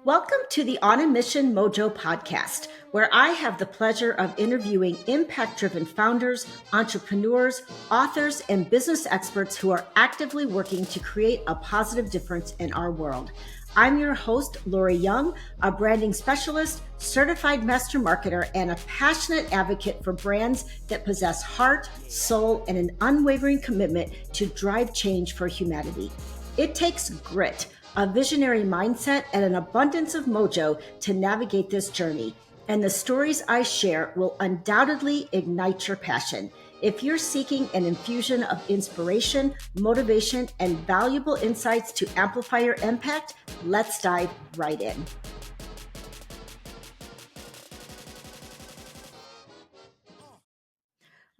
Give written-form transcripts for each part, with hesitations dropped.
Welcome to the On a Mission Mojo podcast, where I have the pleasure of interviewing impact-driven founders, entrepreneurs, authors, and business experts who are actively working to create a positive difference in our world. I'm your host, Lori Young, a branding specialist, certified master marketer, and a passionate advocate for brands that possess heart, soul, and an unwavering commitment to drive change for humanity. It takes grit, a visionary mindset, and an abundance of mojo to navigate this journey. And the stories I share will undoubtedly ignite your passion. If you're seeking an infusion of inspiration, motivation, and valuable insights to amplify your impact, let's dive right in.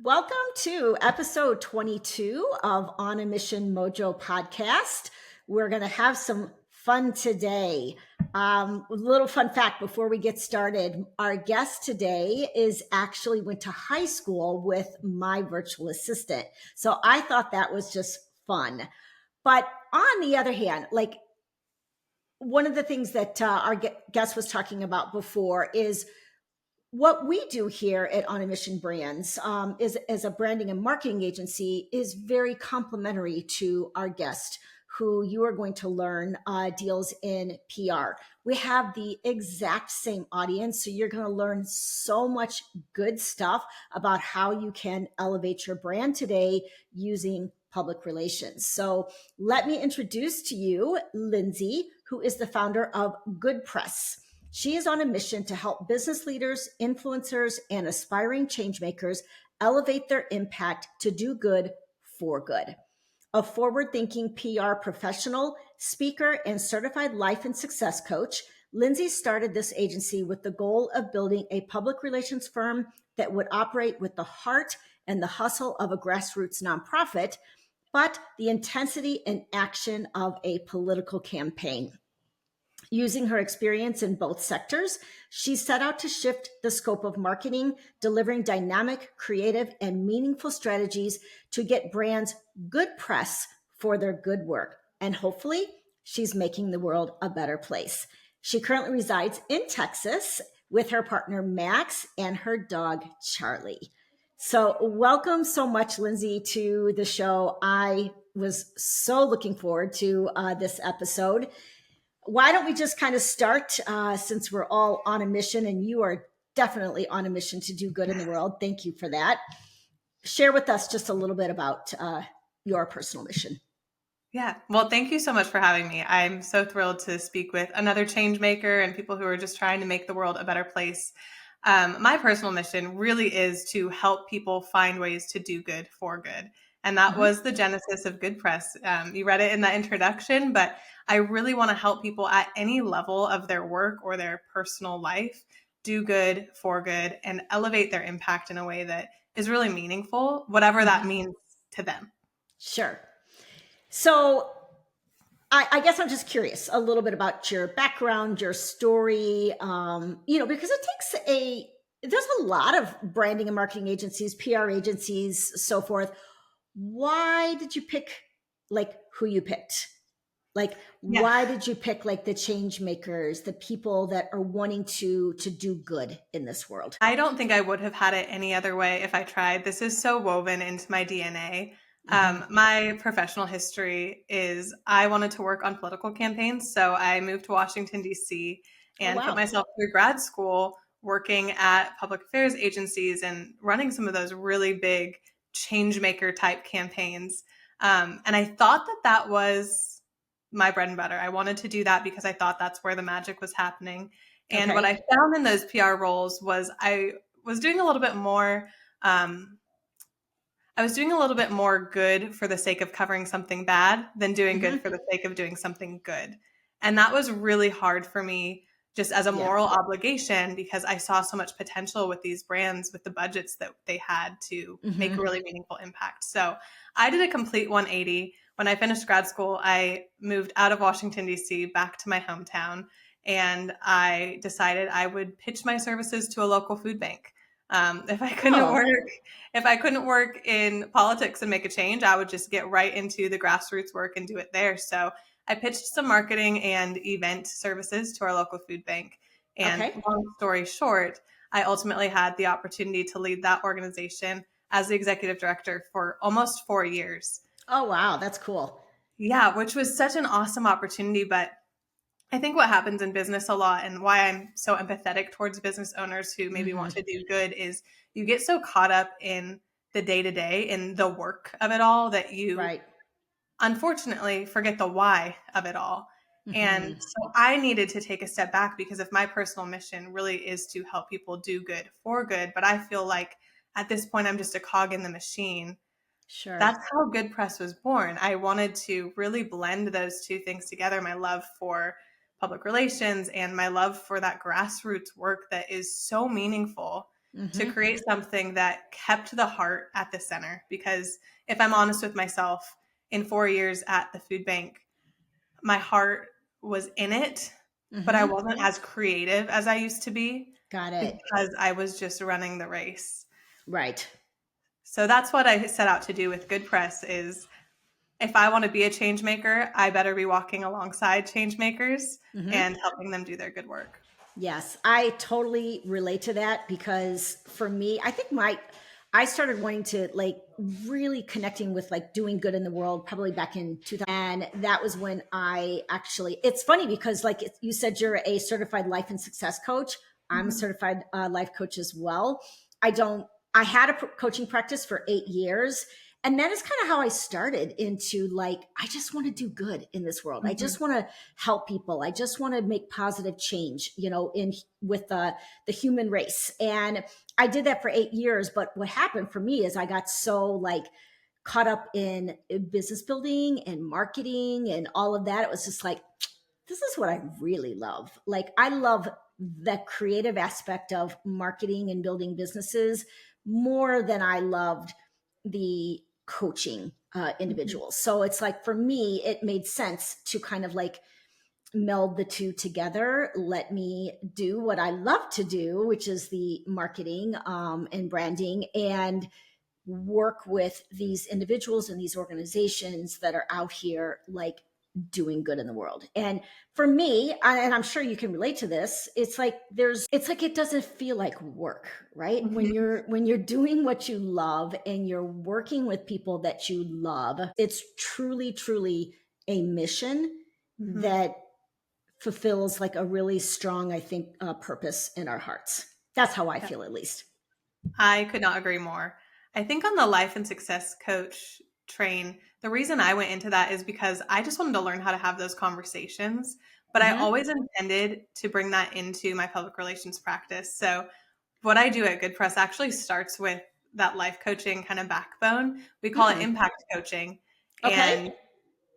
Welcome to episode 22 of On a Mission Mojo podcast. We're going to have some fun today. A little fun fact before we get started. Our guest today actually went to high school with my virtual assistant. So I thought that was just fun. But on the other hand, one of the things that our guest was talking about before is what we do here at On a Mission Brands is as a branding and marketing agency is very complementary to our guest, who you are going to learn deals in PR. We have the exact same audience, so you're going to learn so much good stuff about how you can elevate your brand today using public relations. So let me introduce to you Lindsey, who is the founder of GoodPress. She is on a mission to help business leaders, influencers, and aspiring changemakers elevate their impact to do good for good. A forward-thinking PR professional, speaker, and certified life and success coach, Lindsey started this agency with the goal of building a public relations firm that would operate with the heart and the hustle of a grassroots nonprofit, but the intensity and action of a political campaign. Using her experience in both sectors, she set out to shift the scope of marketing, delivering dynamic, creative, and meaningful strategies to get brands good press for their good work. And hopefully, she's making the world a better place. She currently resides in Texas with her partner, Max, and her dog, Charlie. So welcome so much, Lindsey, to the show. I was so looking forward to this episode. Why don't we just kind of start since we're all on a mission, and you are definitely on a mission to do good in the world. Thank you for that. Share with us just a little bit about your personal mission. Yeah. Well, thank you so much for having me. I'm so thrilled to speak with another change maker and people who are just trying to make the world a better place. My personal mission really is to help people find ways to do good for good. And that was the genesis of GoodPress. You read it in the introduction, but I really want to help people at any level of their work or their personal life do good for good and elevate their impact in a way that is really meaningful, whatever that means to them. Sure. So I guess I'm just curious a little bit about your background, your story, because there's a lot of branding and marketing agencies, PR agencies, so forth. Why did you pick who you picked? Why did you pick the change makers, the people that are wanting to do good in this world? I don't think I would have had it any other way if I tried. This is so woven into my DNA. My professional history is I wanted to work on political campaigns. So I moved to Washington, D.C. and put myself through grad school working at public affairs agencies and running some of those really big change maker type campaigns. And I thought that was my bread and butter. I wanted to do that because I thought that's where the magic was happening. And what I found in those PR roles was I was doing a little bit more good for the sake of covering something bad than doing good for the sake of doing something good. And that was really hard for me just as a moral obligation because I saw so much potential with these brands with the budgets that they had to make a really meaningful impact. So I did a complete 180. When I finished grad school, I moved out of Washington, D.C. back to my hometown, and I decided I would pitch my services to a local food bank. If I couldn't work in politics and make a change, I would just get right into the grassroots work and do it there. So I pitched some marketing and event services to our local food bank. And Okay. long story short, I ultimately had the opportunity to lead that organization as the executive director for almost 4 years. Oh, wow. That's cool. Yeah, which was such an awesome opportunity. But I think what happens in business a lot, and why I'm so empathetic towards business owners who maybe want to do good, is you get so caught up in the day to day, in the work of it all, that you Right. unfortunately forget the why of it all. And Hmm. so I needed to take a step back, because if my personal mission really is to help people do good for good, but I feel like at this point I'm just a cog in the machine. Sure. That's how GoodPress was born. I wanted to really blend those two things together, my love for public relations and my love for that grassroots work that is so meaningful, to Hmm. create something that kept the heart at the center. Because if I'm honest with myself, in 4 years at the food bank, my heart was in it, but I Hmm. wasn't as creative as I used to be, Got it. because I was just running the race. Right. So that's what I set out to do with GoodPress. Is if I want to be a change maker, I better be walking alongside change makers Hmm. and helping them do their good work. Yes, I totally relate to that because for me, I started wanting to like really connecting with like doing good in the world probably back in 2000. And that was when it's funny because like you said, you're a certified life and success coach. I'm a Mhm. certified life coach as well. I don't, I had a coaching practice for 8 years. And that is kind of how I started into like, I just want to do good in this world. I Mhm. just want to help people. I just want to make positive change, in with the human race. And I did that for 8 years. But what happened for me is I got so like caught up in business building and marketing and all of that. It was just like, this is what I really love. Like I love the creative aspect of marketing and building businesses more than I loved the coaching Mhm. individuals. So it's like for me, it made sense to kind of like meld the two together. Let me do what I love to do, which is the marketing and branding, and work with these individuals and these organizations that are out here like doing good in the world. And for me, and I'm sure you can relate to this, it's like it doesn't feel like work, right? When Mhm. you're doing what you love and you're working with people that you love, it's truly a mission Mhm. that fulfills like a really strong, I think, purpose in our hearts. That's how I Yeah. feel, at least. I could not agree more. I think on the life and success coach train, the reason I went into that is because I just wanted to learn how to have those conversations, but I Hmm. always intended to bring that into my public relations practice. So what I do at GoodPress actually starts with that life coaching kind of backbone. We call it Hmm. impact coaching. Okay. And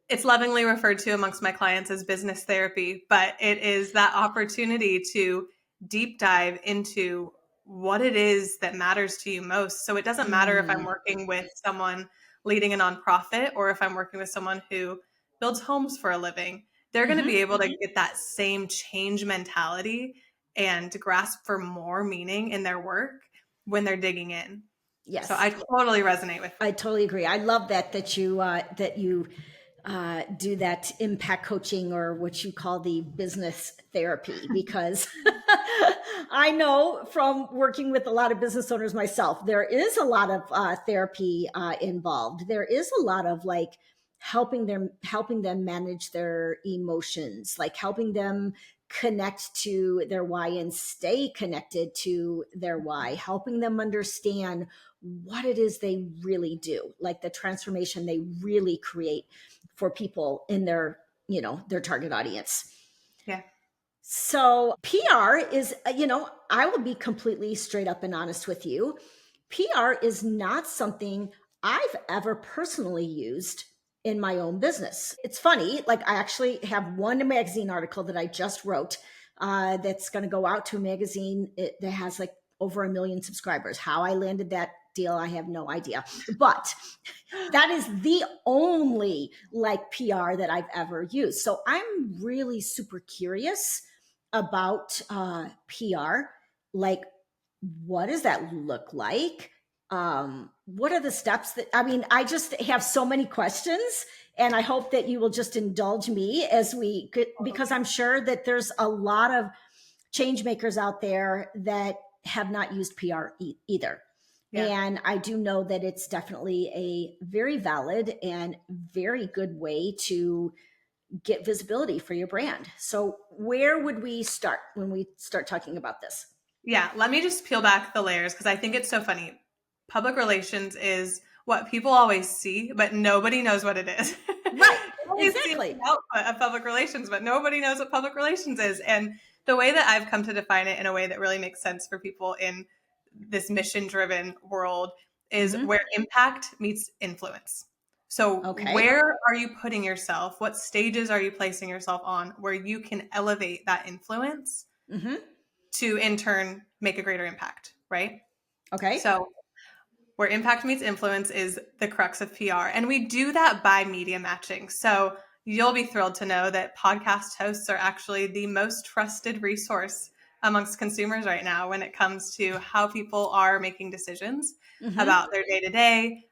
it's lovingly referred to amongst my clients as business therapy, but it is that opportunity to deep dive into what it is that matters to you most. So it doesn't matter if I'm Mm. working with someone leading a nonprofit or if I'm working with someone who builds homes for a living. They're going to be Hmm. able to get that same change mentality and grasp for more meaning in their work when they're digging in. So Yes, I totally resonate with I totally agree. I love that you do that impact coaching or what you call the business therapy because I know from working with a lot of business owners myself, there is a lot of therapy involved. There is a lot of like helping them manage their emotions, like helping them connect to their why and stay connected to their why, helping them understand what it is they really do, like the transformation they really create for people in their target audience. Yeah. So PR is, I will be completely straight up and honest with you. PR is not something I've ever personally used in my own business. It's funny, like I actually have one magazine article that I just wrote that's going to go out to a magazine that has like over 1 million subscribers. How I landed that deal, I have no idea. But that is the only like PR that I've ever used. So I'm really super curious about PR. Like, what does that look like? What are the steps that, I mean, I just have so many questions And I hope that you will just indulge me as we could, because I'm sure that there's a lot of change makers out there that have not used PR either. Yeah. And I do know that it's definitely a very valid and very good way to get visibility for your brand. So where would we start when we start talking about this? Yeah, let me just peel back the layers because I think it's so funny. Public relations is what people always see, but nobody knows what it is. Right. You always see Exactly. the output of public relations, but nobody knows what public relations is. And the way that I've come to define it in a way that really makes sense for people in this mission-driven world is where impact meets influence. So Okay. where are you putting yourself? What stages are you placing yourself on where you can elevate that influence to in turn make a greater impact, right? Okay. So where impact meets influence is the crux of PR. And we do that by media matching. So you'll be thrilled to know that podcast hosts are actually the most trusted resource amongst consumers right now when it comes to how people are making decisions about their day-to-day,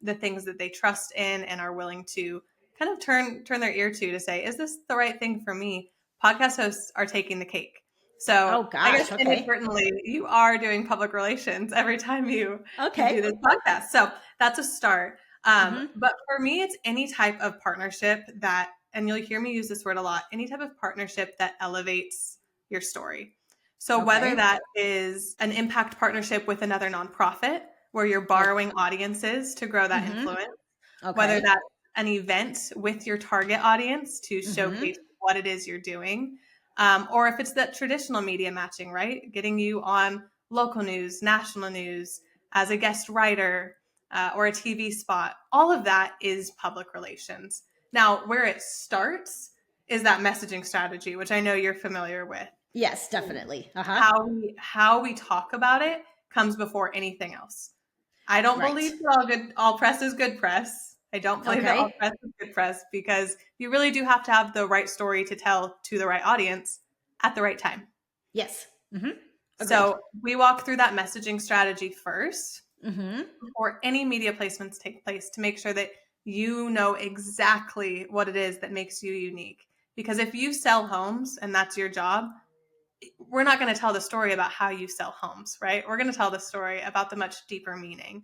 the things that they trust in and are willing to kind of turn their ear to say, is this the right thing for me? Podcast hosts are taking the cake. So Oh I gosh. guess Okay. inadvertently you are doing public relations every time you Okay. do this podcast. So that's a start. But for me, it's any type of partnership that, and you'll hear me use this word a lot, any type of partnership that elevates your story. So whether that is an impact partnership with another nonprofit where you're borrowing audiences to grow that influence, whether that's an event with your target audience to showcase what it is you're doing, or if it's that traditional media matching, right? Getting you on local news, national news, as a guest writer, or a TV spot. All of that is public relations. Now, where it starts is that messaging strategy, which I know you're familiar with. Yes, definitely. How we talk about it comes before anything else. I don't believe that all press is good press. I don't believe that all press is good press because you really do have to have the right story to tell to the right audience at the right time. Yes. So we walk through that messaging strategy first before any media placements take place to make sure that you know exactly what it is that makes you unique. Because if you sell homes and that's your job, we're not going to tell the story about how you sell homes, right? We're going to tell the story about the much deeper meaning.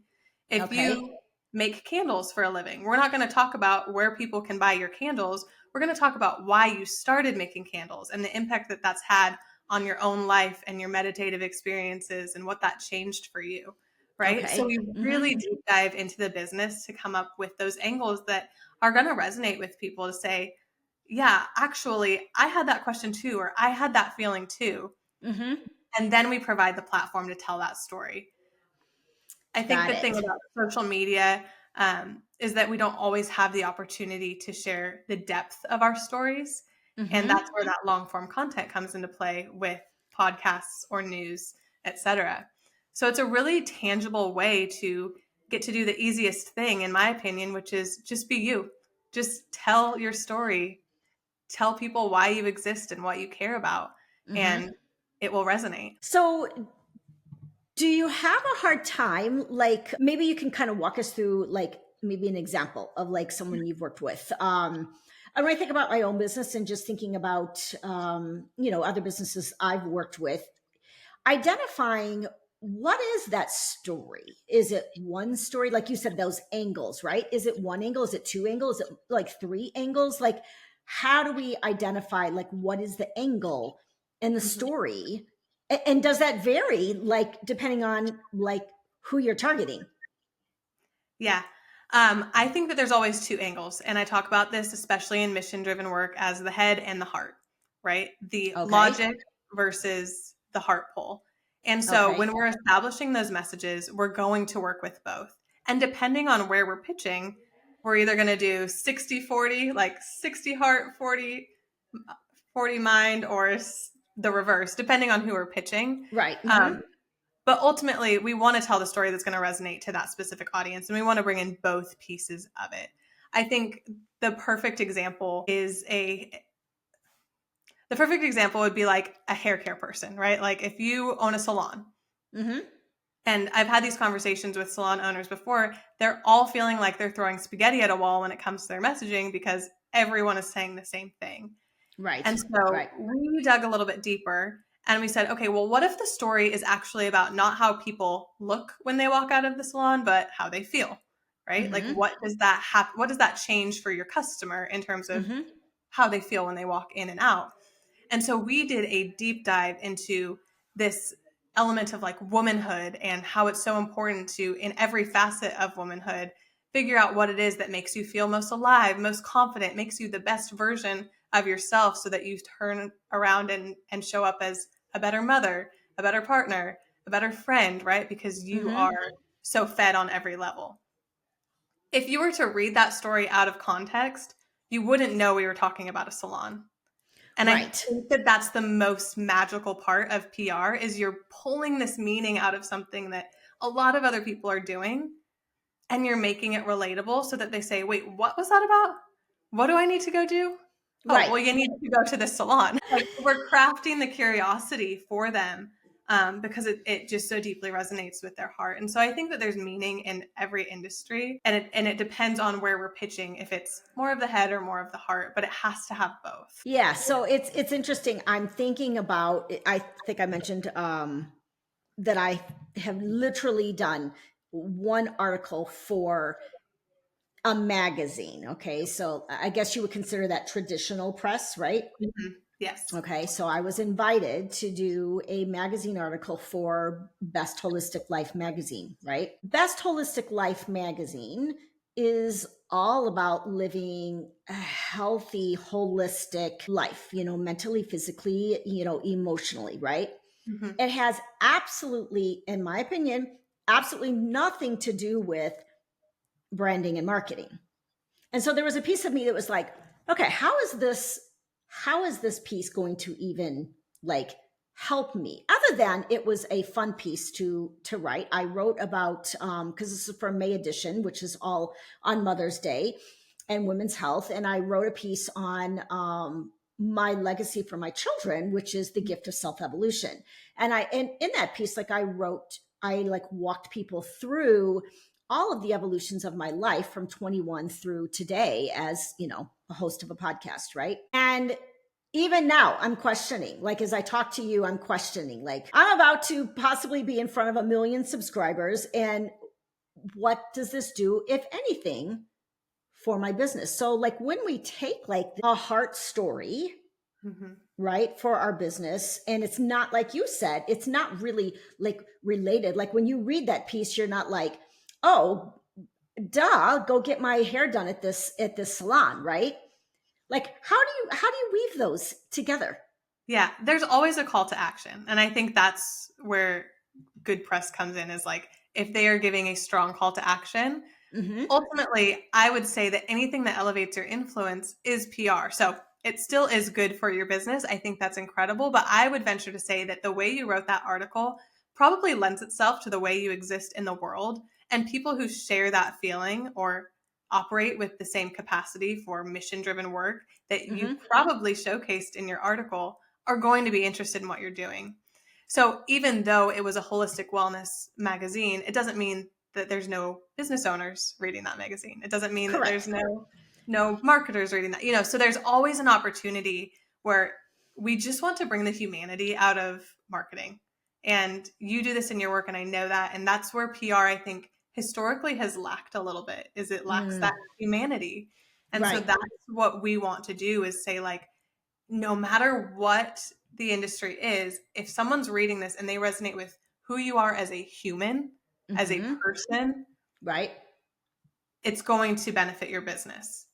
If you make candles for a living, we're not going to talk about where people can buy your candles. We're going to talk about why you started making candles and the impact that that's had on your own life and your meditative experiences and what that changed for you, right? So we really deep dive into the business to come up with those angles that are going to resonate with people to say, yeah, actually, I had that question too, or I had that feeling too. And then we provide the platform to tell that story. I think the thing about social media is that we don't always have the opportunity to share the depth of our stories. And that's where that long form content comes into play with podcasts or news, etc. So it's a really tangible way to get to do the easiest thing, in my opinion, which is just be you. Just tell your story. Tell people why you exist and what you care about, and it will resonate. So do you have a hard time, like maybe you can kind of walk us through like maybe an example of like someone you've worked with? And when I think about my own business and just thinking about other businesses I've worked with, identifying what is that story? Is it one story? Like you said, those angles, right? Is it one angle? Is it two angles? Is it like three angles? Like, how do we identify like what is the angle in the story? And does that vary like depending on like who you're targeting? Yeah. I think that there's always two angles. And I talk about this, especially in mission driven work, as the head and the heart, right? The logic versus the heart pull. And so when we're establishing those messages, we're going to work with both. And depending on where we're pitching, we're either going to do 60-40, like 60 heart, 40 mind, or the reverse, depending on who we're pitching. Right. But ultimately, we want to tell the story that's going to resonate to that specific audience, and we want to bring in both pieces of it. I think the perfect example would be like a hair care person, right? Like if you own a salon and And I've had these conversations with salon owners before. They're all feeling like they're throwing spaghetti at a wall when it comes to their messaging because everyone is saying the same thing. Right. And so Right. we dug a little bit deeper and we said, okay, well, what if the story is actually about not how people look when they walk out of the salon, but how they feel, right? Like, what does that what does that change for your customer in terms of how they feel when they walk in and out? And so we did a deep dive into this element of like womanhood and how it's so important to, in every facet of womanhood, figure out what it is that makes you feel most alive, most confident, makes you the best version of yourself so that you turn around and show up as a better mother, a better partner, a better friend, right? Because you are so fed on every level. If you were to read that story out of context, you wouldn't know we were talking about a salon. And I think that that's the most magical part of PR is you're pulling this meaning out of something that a lot of other people are doing and you're making it relatable so that they say, wait, what was that about? What do I need to go do? Oh, well, you need to go to the salon. Like, we're crafting the curiosity for them because it just so deeply resonates with their heart. And so I think that there's meaning in every industry, and it depends on where we're pitching, if it's more of the head or more of the heart, but it has to have both. Yeah, so it's interesting. I'm thinking about, I think I mentioned that I have literally done one article for a magazine. Okay, so I guess you would consider that traditional press, right? Yes. Okay, so I was invited to do a magazine article for Best Holistic Life magazine, right? Best Holistic Life magazine is all about living a healthy, holistic life, mentally, physically, emotionally, right? It has absolutely, in my opinion, absolutely nothing to do with branding and marketing. And so there was a piece of me that was like, okay, how is this piece going to even like help me, other than it was a fun piece to write. I wrote about because this is for May edition, which is all on Mother's Day and women's health, and I wrote a piece on my legacy for my children, which is the gift of self-evolution. And in that piece, I walked people through all of the evolutions of my life from 21 through today as, a host of a podcast, right? And even now I'm questioning, like, as I talk to you, I'm questioning, like, I'm about to possibly be in front of 1 million subscribers. And what does this do, if anything, for my business? So like when we take like a heart story, right, for our business, and it's not, like you said, it's not really like related. Like when you read that piece, you're not like, oh, duh, go get my hair done at this salon, right? Like how do you weave those together? Yeah, there's always a call to action. And I think that's where GoodPress comes in, is like, if they are giving a strong call to action, ultimately, I would say that anything that elevates your influence is PR. So it still is good for your business. I think that's incredible. But I would venture to say that the way you wrote that article probably lends itself to the way you exist in the world. And people who share that feeling or operate with the same capacity for mission-driven work that you probably showcased in your article are going to be interested in what you're doing. So even though it was a holistic wellness magazine, it doesn't mean that there's no business owners reading that magazine. It doesn't mean that there's no marketers reading that, so there's always an opportunity where we just want to bring the humanity out of marketing. And you do this in your work, and I know that. And that's where PR, I think, historically has lacked a little bit, is it lacks that humanity. And so that's what we want to do, is say, like, no matter what the industry is, if someone's reading this and they resonate with who you are as a human, as a person, right, it's going to benefit your business.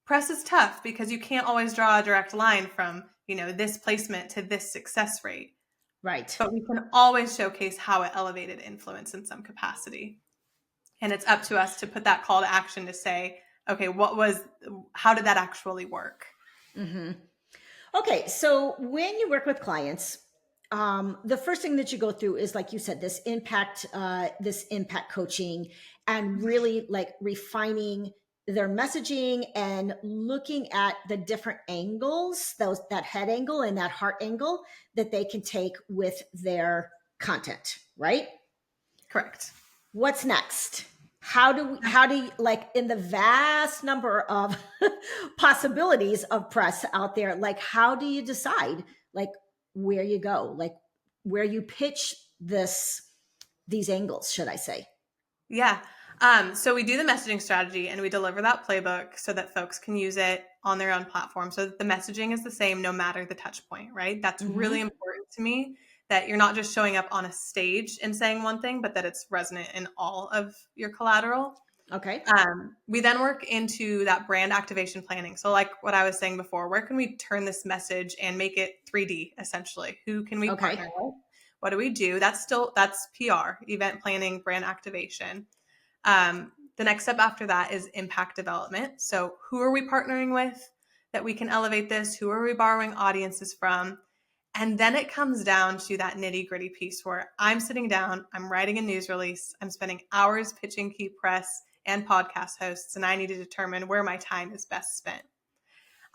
Press is tough because you can't always draw a direct line from, this placement to this success rate. Right. But we can always showcase how it elevated influence in some capacity. And it's up to us to put that call to action to say, okay, how did that actually work? Okay, so when you work with clients, the first thing that you go through is, like you said, this impact coaching, and really like refining their messaging and looking at the different angles, that head angle and that heart angle that they can take with their content, right? Correct. What's next? How do you, like, in the vast number of possibilities of press out there, like, how do you decide, like, where you go, like, where you pitch these angles, should I say? Yeah. So we do the messaging strategy and we deliver that playbook so that folks can use it on their own platform. So that the messaging is the same no matter the touch point, right? That's really important to me, that you're not just showing up on a stage and saying one thing, but that it's resonant in all of your collateral. Okay. We then work into that brand activation planning. So like what I was saying before, where can we turn this message and make it 3D essentially? Who can we Okay. partner with? What do we do? That's PR, event planning, brand activation. The next step after that is impact development. So who are we partnering with that we can elevate this? Who are we borrowing audiences from? And then it comes down to that nitty gritty piece where I'm sitting down, I'm writing a news release, I'm spending hours pitching key press and podcast hosts, and I need to determine where my time is best spent.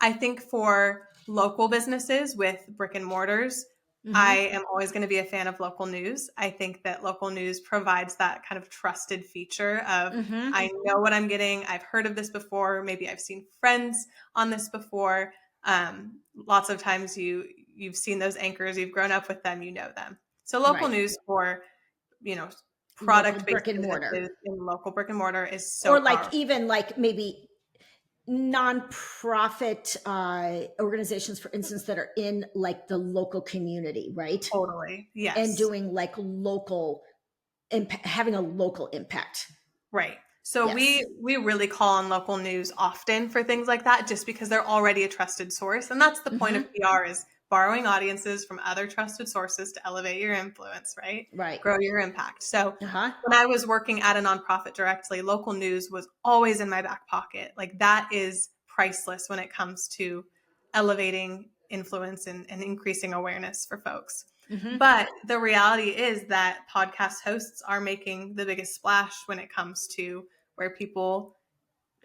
I think for local businesses with brick and mortars, I am always going to be a fan of local news. I think that local news provides that kind of trusted feature of I know what I'm getting. I've heard of this before. Maybe I've seen friends on this before. Lots of times you've seen those anchors, you've grown up with them, you know them. So local news for, product-based brick and mortar, businesses in local brick and mortar is so or like powerful. even like maybe nonprofit organizations, for instance, that are in like the local community, right? Totally. Yes. And doing like local having a local impact. Right. So Yes. we really call on local news often for things like that, just because they're already a trusted source. And that's the point of PR, is borrowing audiences from other trusted sources to elevate your influence, right? Right. Grow your impact. So when I was working at a nonprofit directly, local news was always in my back pocket. Like, that is priceless when it comes to elevating influence and increasing awareness for folks. But the reality is that podcast hosts are making the biggest splash when it comes to where people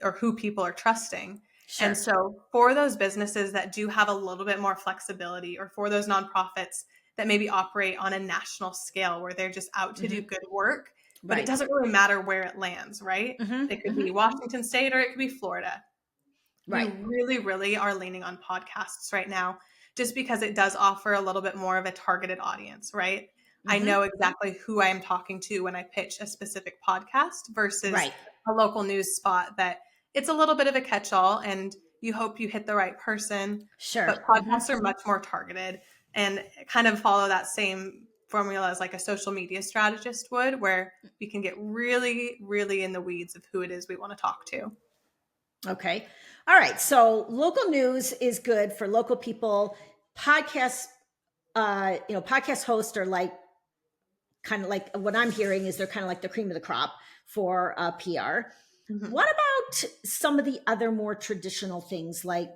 or who people are trusting. Sure. And so for those businesses that do have a little bit more flexibility, or for those nonprofits that maybe operate on a national scale where they're just out to do good work, but it doesn't really matter where it lands, right? It could be Washington State or it could be Florida. Right. We really, really are leaning on podcasts right now, just because it does offer a little bit more of a targeted audience, right? I know exactly who I am talking to when I pitch a specific podcast versus a local news spot that it's a little bit of a catch-all and you hope you hit the right person. Sure. But podcasts are much more targeted and kind of follow that same formula as like a social media strategist would, where we can get really, really in the weeds of who it is we want to talk to. Okay. All right. So local news is good for local people. Podcasts, podcast hosts are like, kind of like, what I'm hearing is they're kind of like the cream of the crop for PR. What about some of the other more traditional things, like,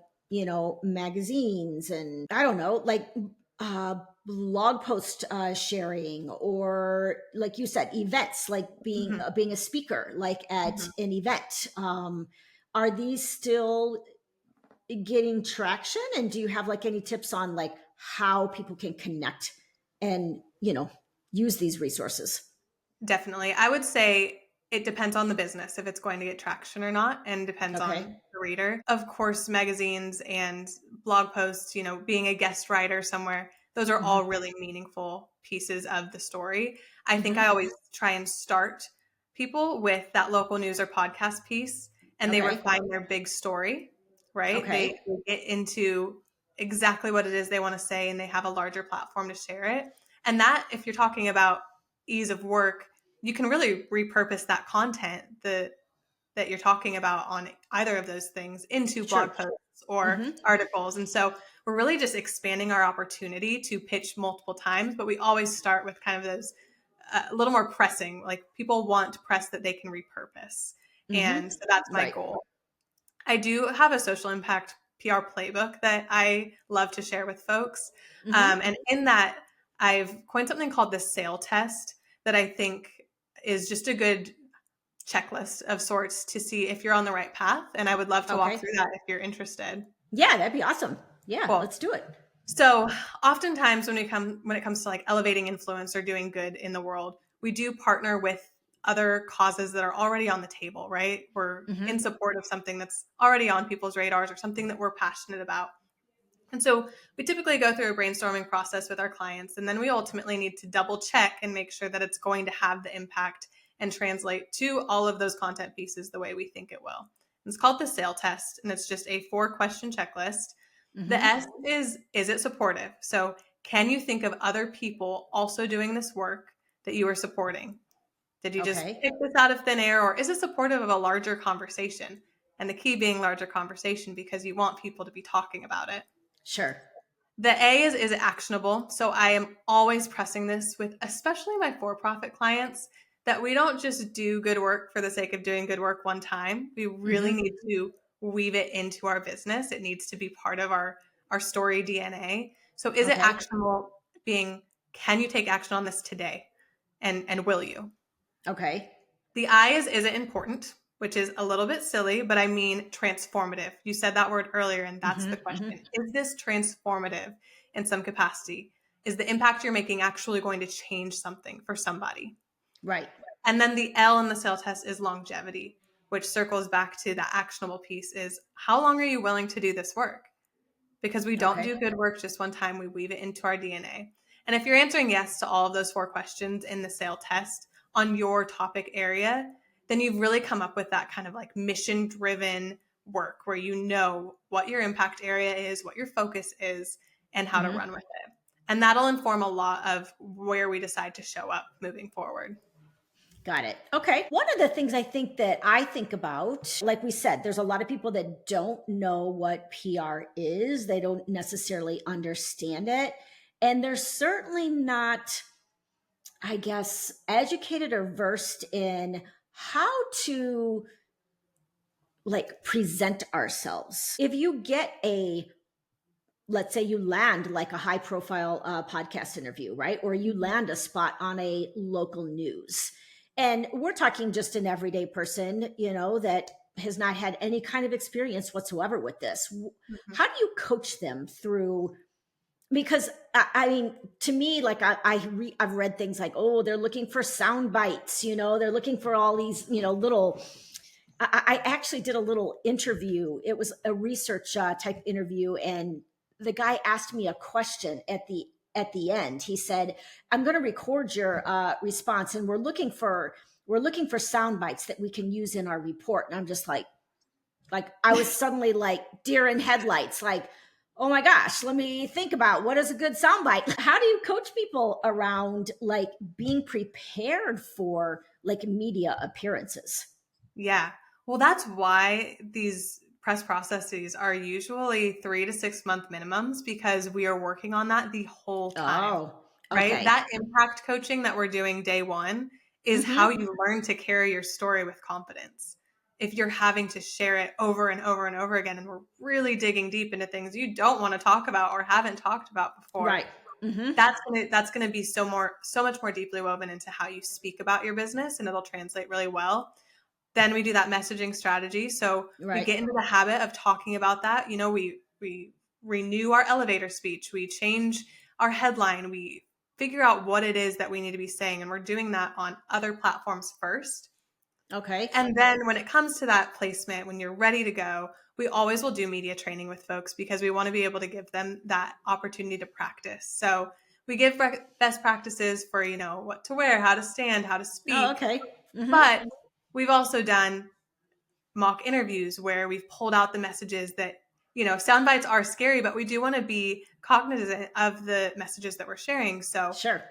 magazines and, I don't know, like blog post sharing, or like you said, events, like being a speaker, like at an event. Are these still getting traction? And do you have like any tips on like how people can connect and, use these resources? Definitely. I would say it depends on the business if it's going to get traction or not, and depends on the reader. Of course, magazines and blog posts, being a guest writer somewhere, those are all really meaningful pieces of the story. I think I always try and start people with that local news or podcast piece, and they refine their big story, right? They get into exactly what it is they want to say, and they have a larger platform to share it. And that, if you're talking about ease of work, you can really repurpose that content that you're talking about on either of those things into blog posts or articles. And so we're really just expanding our opportunity to pitch multiple times, but we always start with kind of those a little more pressing, like people want press that they can repurpose. And so that's my goal. I do have a social impact PR playbook that I love to share with folks. And in that, I've coined something called the sale test that I think is just a good checklist of sorts to see if you're on the right path. And I would love to walk through that if you're interested. Yeah, that'd be awesome. Yeah, cool. Let's do it. So oftentimes when it comes to like elevating influence or doing good in the world, we do partner with other causes that are already on the table, right? We're in support of something that's already on people's radars or something that we're passionate about. And so we typically go through a brainstorming process with our clients, and then we ultimately need to double check and make sure that it's going to have the impact and translate to all of those content pieces the way we think it will. It's called the SAIL test, and it's just a 4-question checklist. The S is it supportive? So can you think of other people also doing this work that you are supporting? Did you just pick this out of thin air, or is it supportive of a larger conversation? And the key being larger conversation, because you want people to be talking about it. Sure. The A is it actionable? So I am always pressing this with especially my for-profit clients, that we don't just do good work for the sake of doing good work one time. We really need to weave it into our business. It needs to be part of our story DNA. So is it actionable? Being, can you take action on this today? And will you? Okay. The I is it important? Which is a little bit silly, but I mean transformative. You said that word earlier, and that's the question. Is this transformative in some capacity? Is the impact you're making actually going to change something for somebody? Right. And then the L in the SAIL test is longevity, which circles back to the actionable piece is, how long are you willing to do this work? Because we don't do good work just one time. We weave it into our DNA. And if you're answering yes to all of those 4 questions in the SAIL test on your topic area, then you've really come up with that kind of like mission-driven work where you know what your impact area is, what your focus is, and how to run with it. And that'll inform a lot of where we decide to show up moving forward. Got it. Okay. One of the things I think about, like we said, there's a lot of people that don't know what PR is. They don't necessarily understand it. And they're certainly not, I guess, educated or versed in how to like present ourselves. If you get let's say you land like a high profile podcast interview, right? Or you land a spot on a local news. And we're talking just an everyday person, that has not had any kind of experience whatsoever with this. How do you coach them through? Because I mean, to me, like I've read things like, oh, they're looking for sound bites, they're looking for all these, little. I actually did a little interview. It was a research type interview, and the guy asked me a question at the end. He said, "I'm going to record your response, and we're looking for sound bites that we can use in our report." And I'm just like I was suddenly like deer in headlights, like, oh my gosh, let me think about what is a good soundbite. How do you coach people around like being prepared for like media appearances? Yeah. Well, that's why these press processes are usually 3 to 6 month minimums, because we are working on that the whole time. Oh, Right? okay. That impact coaching that we're doing day 1 is how you learn to carry your story with confidence. If you're having to share it over and over and over again, and we're really digging deep into things you don't want to talk about or haven't talked about before, Right. that's gonna be so much more deeply woven into how you speak about your business, and it'll translate really well. Then we do that messaging strategy. So we get into the habit of talking about that. We renew our elevator speech. We change our headline. We figure out what it is that we need to be saying. And we're doing that on other platforms first. Okay. And then when it comes to that placement, when you're ready to go, we always will do media training with folks, because we want to be able to give them that opportunity to practice. So we give best practices for, what to wear, how to stand, how to speak. Oh, okay. But we've also done mock interviews where we've pulled out the messages that, sound bites are scary, but we do want to be cognizant of the messages that we're sharing. So Sure.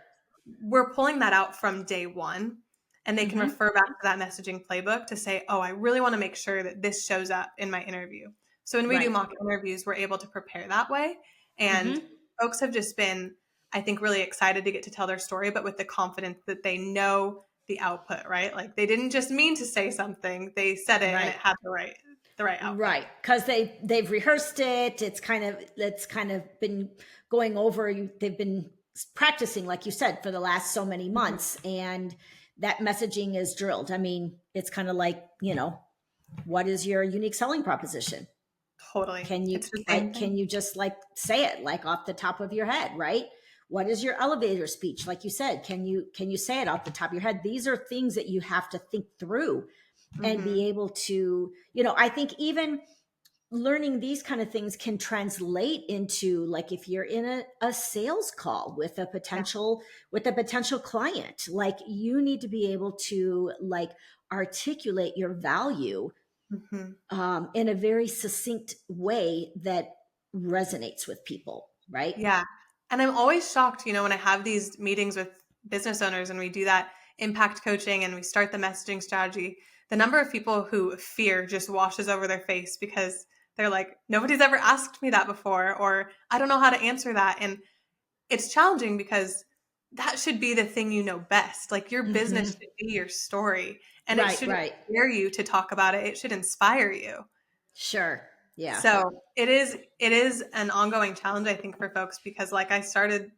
we're pulling that out from day 1, and they can refer back to that messaging playbook to say, oh, I really want to make sure that this shows up in my interview. So when we do mock interviews, we're able to prepare that way. And folks have just been, I think, really excited to get to tell their story, but with the confidence that they know the output, right? Like they didn't just mean to say something, they said it and it had the right output. Right. Because they've rehearsed it. It's kind of been going over, they've been practicing, like you said, for the last so many months. And that messaging is drilled. I mean, it's kind of like, what is your unique selling proposition? Totally. Can you just like say it like off the top of your head, right? What is your elevator speech? Like you said, can you say it off the top of your head? These are things that you have to think through and Mm-hmm. be able to, I think even learning these kind of things can translate into, like, if you're in a sales call with a Yeah. potential client, like, you need to be able to, like, articulate your value Mm-hmm. in a very succinct way that resonates with people, right? Yeah. And I'm always shocked, when I have these meetings with business owners and we do that impact coaching and we start the messaging strategy, the number of people who fear just washes over their face because they're like, nobody's ever asked me that before, or I don't know how to answer that. And it's challenging because that should be the thing you know best. Like, your business Hmm. should be your story, and it Right, shouldn't right. scare you to talk about it. It should inspire you. Sure. Yeah. So it is an ongoing challenge, I think, for folks, because, like I started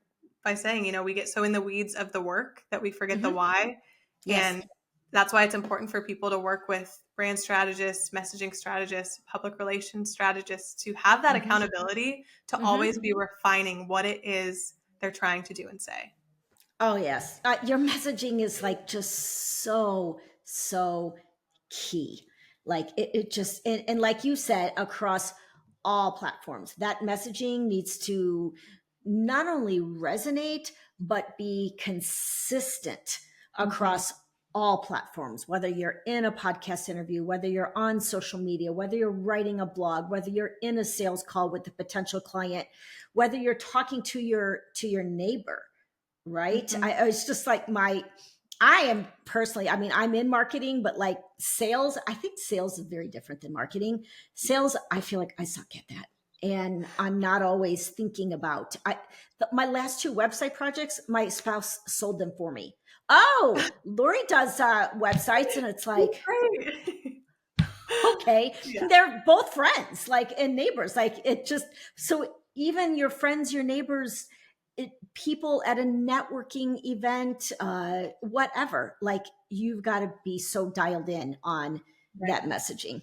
by saying, we get so in the weeds of the work that we forget the Hmm. why. Yes. And that's why it's important for people to work with brand strategists, messaging strategists, public relations strategists, to have that Hmm. accountability, to Hmm. always be refining what it is they're trying to do and say. Oh, yes. Your messaging is, like, just so key. Like, it just, and like you said, across all platforms, that messaging needs to not only resonate, but be consistent Hmm. across all platforms, whether you're in a podcast interview, whether you're on social media, whether you're writing a blog, whether you're in a sales call with a potential client, whether you're talking to your neighbor, right? Hmm. It's just like I am personally, I mean, I'm in marketing, but, like, sales, I think sales is very different than marketing. Sales, I feel like I suck at that. And I'm not always thinking about, my last two website projects, my spouse sold them for me. Oh, Lori does websites, and it's like, Great. okay, Yeah. they're both friends, like, and neighbors, like, it just, so even your friends, your neighbors, people at a networking event, whatever, like, you've got to be so dialed in on Right. that messaging.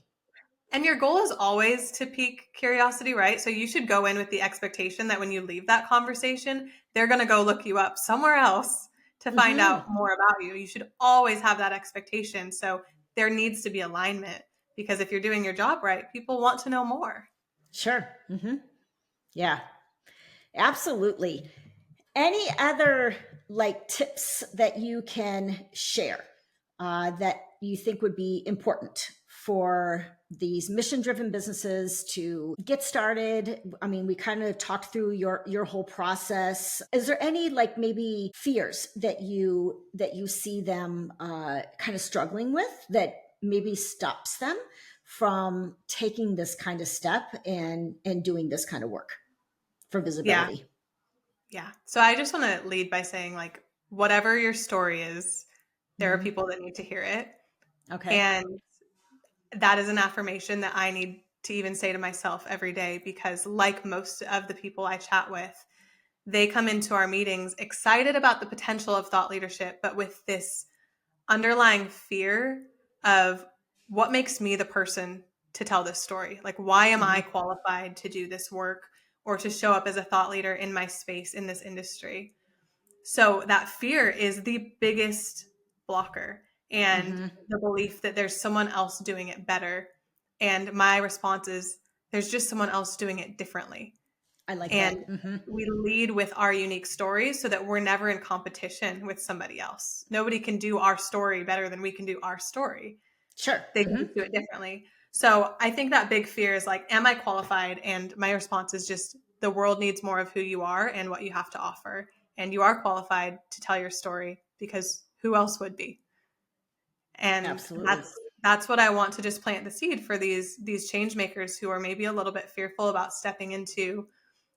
And your goal is always to pique curiosity, right? So you should go in with the expectation that when you leave that conversation, they're going to go look you up somewhere else to find Hmm. out more about you. You should always have that expectation. So there needs to be alignment, because if you're doing your job right, people want to know more. Sure. Hmm. Yeah, absolutely. Any other, like, tips that you can share that you think would be important for these mission-driven businesses to get started? I mean, we kind of talked through your whole process. Is there any, like, maybe fears that you see them kind of struggling with, that maybe stops them from taking this kind of step and doing this kind of work for Yeah. visibility? Yeah. So I just want to lead by saying, like, whatever your story is, there are Hmm. people that need to hear it. Okay. And that is an affirmation that I need to even say to myself every day, because, like most of the people I chat with, they come into our meetings excited about the potential of thought leadership, but with this underlying fear of, what makes me the person to tell this story? Like, why am I Hmm. qualified to do this work or to show up as a thought leader in my space in this industry? So that fear is the biggest blocker, and Hmm. the belief that there's someone else doing it better. And my response is, there's just someone else doing it differently. I like And that. Hmm. we lead with our unique stories so that we're never in competition with somebody else. Nobody can do our story better than we can do our story. Sure. They can Hmm. just do it differently. So I think that big fear is like, am I qualified? And my response is just, the world needs more of who you are and what you have to offer. And you are qualified to tell your story, because who else would be? And Absolutely. that's what I want to just plant the seed for these change makers who are maybe a little bit fearful about stepping into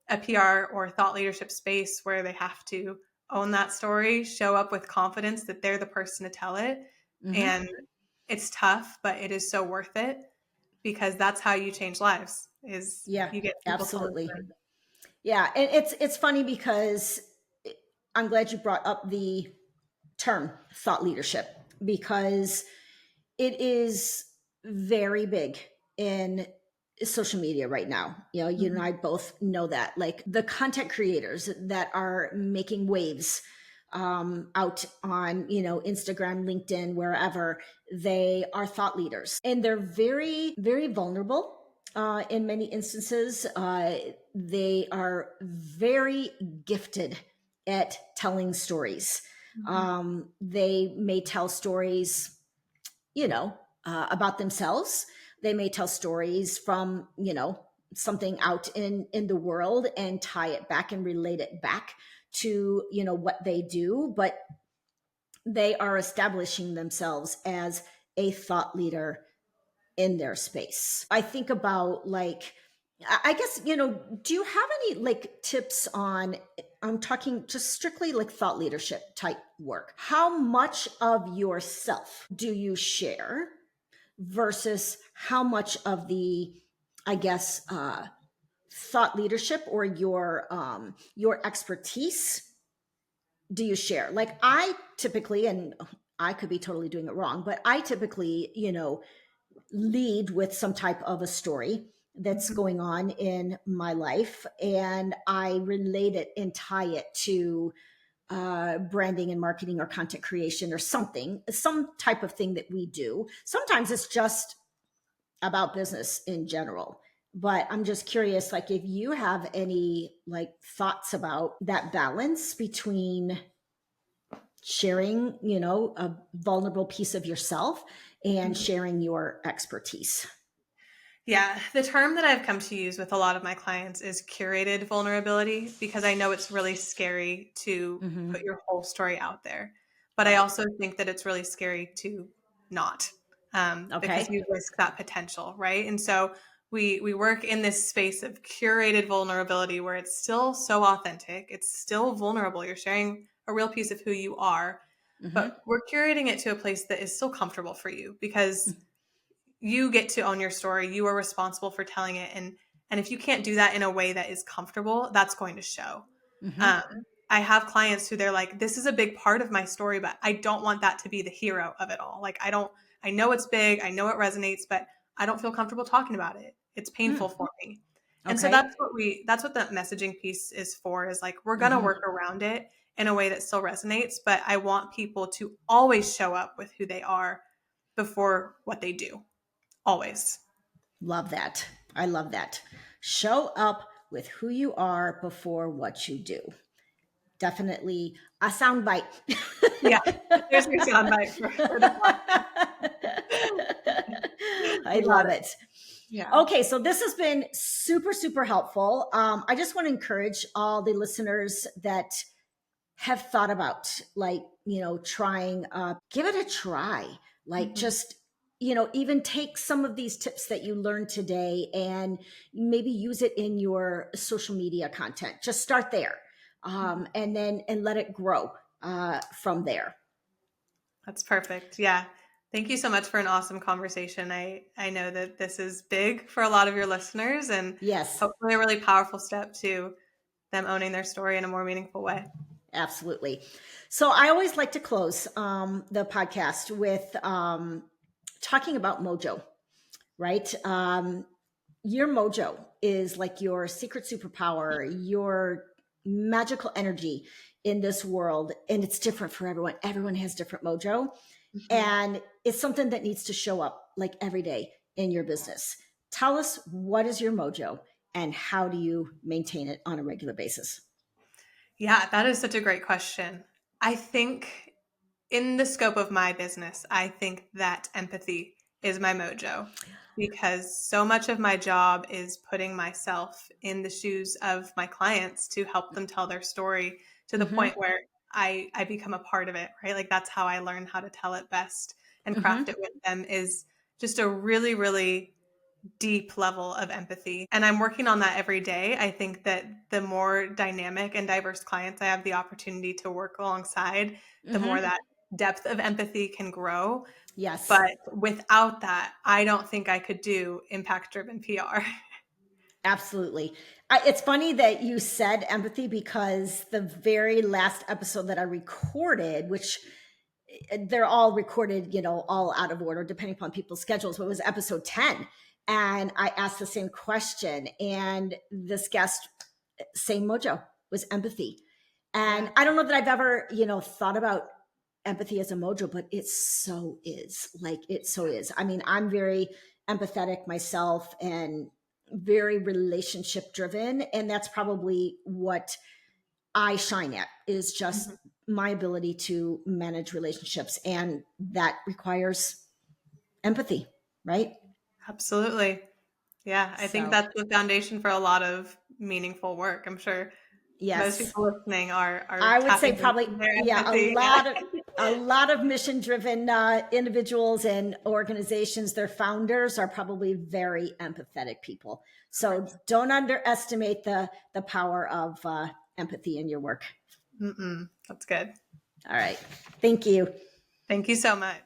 a PR or thought leadership space where they have to own that story, show up with confidence that they're the person to tell it. Hmm. And it's tough, but it is so worth it, because that's how you change lives, is Yeah, you get people to absolutely. listen. Yeah, and it's funny because I'm glad you brought up the term thought leadership, because it is very big in social media right now. You know, you and I both know that, like the content creators that are making waves out on, you know, Instagram, LinkedIn, wherever, they are thought leaders and they're very, very vulnerable. In many instances, they are very gifted at telling stories. They may tell stories, you know, about themselves. They may tell stories from, you know, something out in the world and tie it back and relate it back to, you know, what they do, but they are establishing themselves as a thought leader in their space. I think about like, I guess, you know, do you have any like tips on, I'm talking just strictly like thought leadership type work. How much of yourself do you share versus how much of the, I guess, thought leadership or your expertise do you share? Like I typically, and I could be totally doing it wrong, but I typically, you know, lead with some type of a story that's going on in my life, and I relate it and tie it to branding and marketing or content creation or something, some type of thing that we do. Sometimes it's just about business in general. But I'm just curious, like if you have any like thoughts about that balance between sharing, you know, a vulnerable piece of yourself and sharing your expertise. Yeah, the term that I've come to use with a lot of my clients is curated vulnerability because I know it's really scary to put your whole story out there. But I also think that it's really scary to not because Okay. you risk that potential, right? And so we work in this space of curated vulnerability where it's still so authentic, it's still vulnerable. You're sharing a real piece of who you are, but we're curating it to a place that is still comfortable for you because you get to own your story. You are responsible for telling it. And if you can't do that in a way that is comfortable, that's going to show. Um, I have clients who they're like, this is a big part of my story, but I don't want that to be the hero of it all. Like, I know it's big. I know it resonates, but I don't feel comfortable talking about it. It's painful for me. And so Okay. that's what the messaging piece is for, is like, we're going to work around it in a way that still resonates, but I want people to always show up with who they are before what they do. Always. Love that. I love that. Show up with who you are before what you do. Definitely a soundbite. Yeah. There's your soundbite for the I got love it. it. Yeah. Okay, so this has been super, super helpful. I just want to encourage all the listeners that have thought about, like, you know, trying, give it a try. Like, just, you know, even take some of these tips that you learned today and maybe use it in your social media content. Just start there, and then and let it grow from there. That's perfect. Yeah. Thank you so much for an awesome conversation. I know that this is big for a lot of your listeners and Yes, hopefully a really powerful step to them owning their story in a more meaningful way. absolutely. So I always like to close the podcast with talking about mojo, right? Your mojo is like your secret superpower, your magical energy in this world. And it's different for everyone. Everyone has different mojo. And it's something that needs to show up like every day in your business. Tell us, what is your mojo and how do you maintain it on a regular basis? Yeah, that is such a great question. I think in the scope of my business, I think that empathy is my mojo because so much of my job is putting myself in the shoes of my clients to help them tell their story to the point where I become a part of it, right? Like that's how I learn how to tell it best and craft it with them, is just a really, really deep level of empathy. And I'm working on that every day. I think that the more dynamic and diverse clients I have the opportunity to work alongside, the more that depth of empathy can grow. Yes, But without that, I don't think I could do impact driven PR. absolutely. It's funny that you said empathy because the very last episode that I recorded, which they're all recorded, you know, all out of order, depending upon people's schedules, but it was episode 10. And I asked the same question, and this guest, same mojo, was empathy. And I don't know that I've ever, thought about empathy as a mojo, but it so is. Like, it so is. I mean, I'm very empathetic myself and very relationship driven. And that's probably what I shine at, is just my ability to manage relationships. And that requires empathy, right? Absolutely. Yeah, I think So, that's the foundation for a lot of meaningful work. I'm sure most yes. people listening are I would say tapping probably, into their yeah, empathy. a lot of mission driven individuals and organizations, their founders are probably very empathetic people. So don't underestimate the power of empathy in your work. That's good. All right. Thank you. Thank you so much.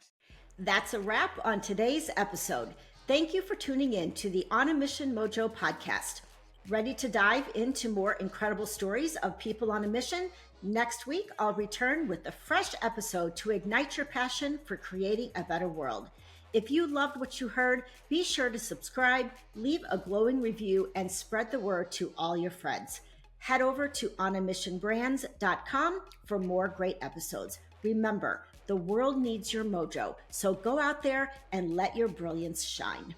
That's a wrap on today's episode. Thank you for tuning in to the On a Mission Mojo podcast. Ready to dive into more incredible stories of people on a mission? Next week, I'll return with a fresh episode to ignite your passion for creating a better world. If you loved what you heard, be sure to subscribe, leave a glowing review, and spread the word to all your friends. Head over to onamissionbrands.com for more great episodes. Remember, the world needs your mojo, so go out there and let your brilliance shine.